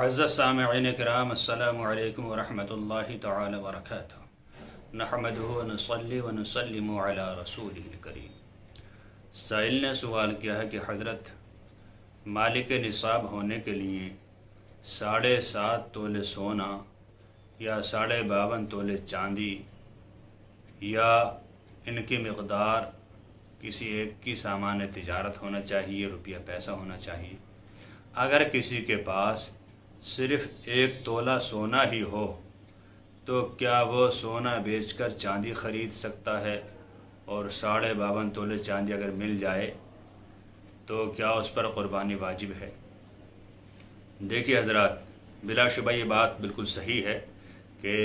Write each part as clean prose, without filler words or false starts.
معزز سامعین کرام، السلام علیکم ورحمۃ اللہ تعالی وبرکاتہ۔ نحمدہ ونصلی ونسلم علی رسولہ الکریم۔ سائل نے سوال کیا ہے کہ حضرت، مالک نصاب ہونے کے لیے 7.5 تولے سونا یا 52.5 تولے چاندی یا ان کی مقدار کسی ایک کی سامان تجارت ہونا چاہیے، روپیہ پیسہ ہونا چاہیے؟ اگر کسی کے پاس صرف 1 تولہ سونا ہی ہو تو کیا وہ سونا بیچ کر چاندی خرید سکتا ہے؟ اور 52.5 تولے چاندی اگر مل جائے تو کیا اس پر قربانی واجب ہے؟ دیکھیے حضرات، بلا شبہ یہ بات بالکل صحیح ہے کہ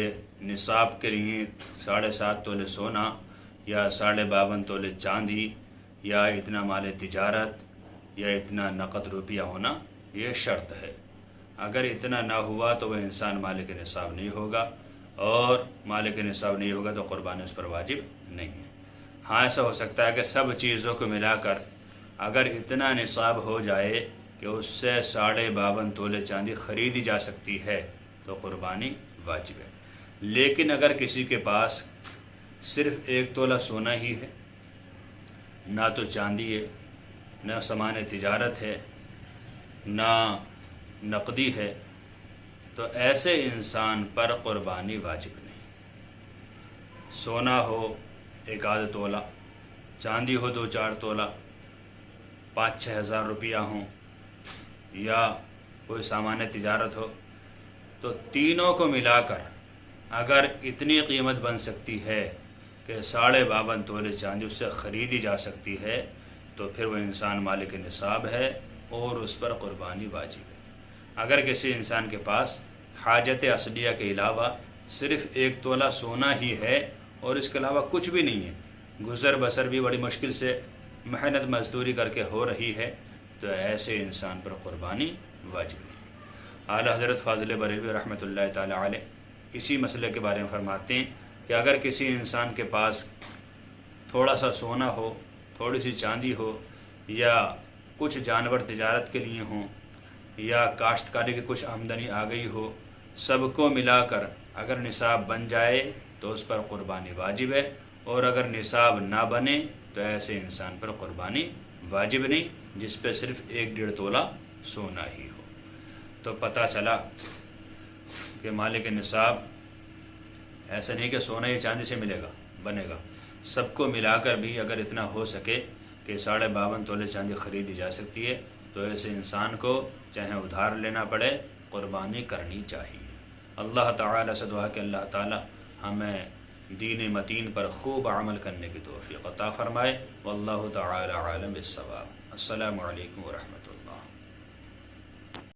نصاب کے لیے 7.5 تولے سونا یا 52.5 تولے چاندی یا اتنا مال تجارت یا اتنا نقد روپیہ ہونا یہ شرط ہے۔ اگر اتنا نہ ہوا تو وہ انسان مالک نصاب نہیں ہوگا، اور مالک نصاب نہیں ہوگا تو قربانی اس پر واجب نہیں ہے۔ ہاں، ایسا ہو سکتا ہے کہ سب چیزوں کو ملا کر اگر اتنا نصاب ہو جائے کہ اس سے 52.5 تولے چاندی خریدی جا سکتی ہے تو قربانی واجب ہے۔ لیکن اگر کسی کے پاس صرف 1 تولہ سونا ہی ہے، نہ تو چاندی ہے، نہ سامان تجارت ہے، نہ نقدی ہے، تو ایسے انسان پر قربانی واجب نہیں۔ سونا ہو 1-8 تولہ، چاندی ہو 2-4 تولہ، 5-6 ہزار روپیہ ہوں، یا کوئی سامان تجارت ہو، تو تینوں کو ملا کر اگر اتنی قیمت بن سکتی ہے کہ 52.5 تولے چاندی اس سے خریدی جا سکتی ہے تو پھر وہ انسان مالک نصاب ہے اور اس پر قربانی واجب ہے۔ اگر کسی انسان کے پاس حاجت اصلیہ کے علاوہ صرف 1 تولہ سونا ہی ہے اور اس کے علاوہ کچھ بھی نہیں ہے، گزر بسر بھی بڑی مشکل سے محنت مزدوری کر کے ہو رہی ہے، تو ایسے انسان پر قربانی واجب نہیں۔ اعلیٰ حضرت فاضل بریلوی رحمۃ اللہ تعالی علیہ اسی مسئلے کے بارے میں فرماتے ہیں کہ اگر کسی انسان کے پاس تھوڑا سا سونا ہو، تھوڑی سی چاندی ہو، یا کچھ جانور تجارت کے لیے ہوں، یا کاشتکاری کی کچھ آمدنی آ گئی ہو، سب کو ملا کر اگر نصاب بن جائے تو اس پر قربانی واجب ہے، اور اگر نصاب نہ بنے تو ایسے انسان پر قربانی واجب نہیں جس پہ صرف 1-1.5 تولہ سونا ہی ہو۔ تو پتہ چلا کہ مالک نصاب ایسا نہیں کہ سونا یا چاندی سے ملے گا، بنے گا، سب کو ملا کر بھی اگر اتنا ہو سکے کہ 52.5 تولے چاندی خریدی جا سکتی ہے تو ایسے انسان کو چاہے ادھار لینا پڑے، قربانی کرنی چاہیے۔ اللہ تعالیٰ سے دعا کہ اللہ تعالیٰ ہمیں دین متین پر خوب عمل کرنے کی توفیق عطا فرمائے۔ واللہ تعالی عالم بالصواب۔ السلام علیکم ورحمۃ اللہ۔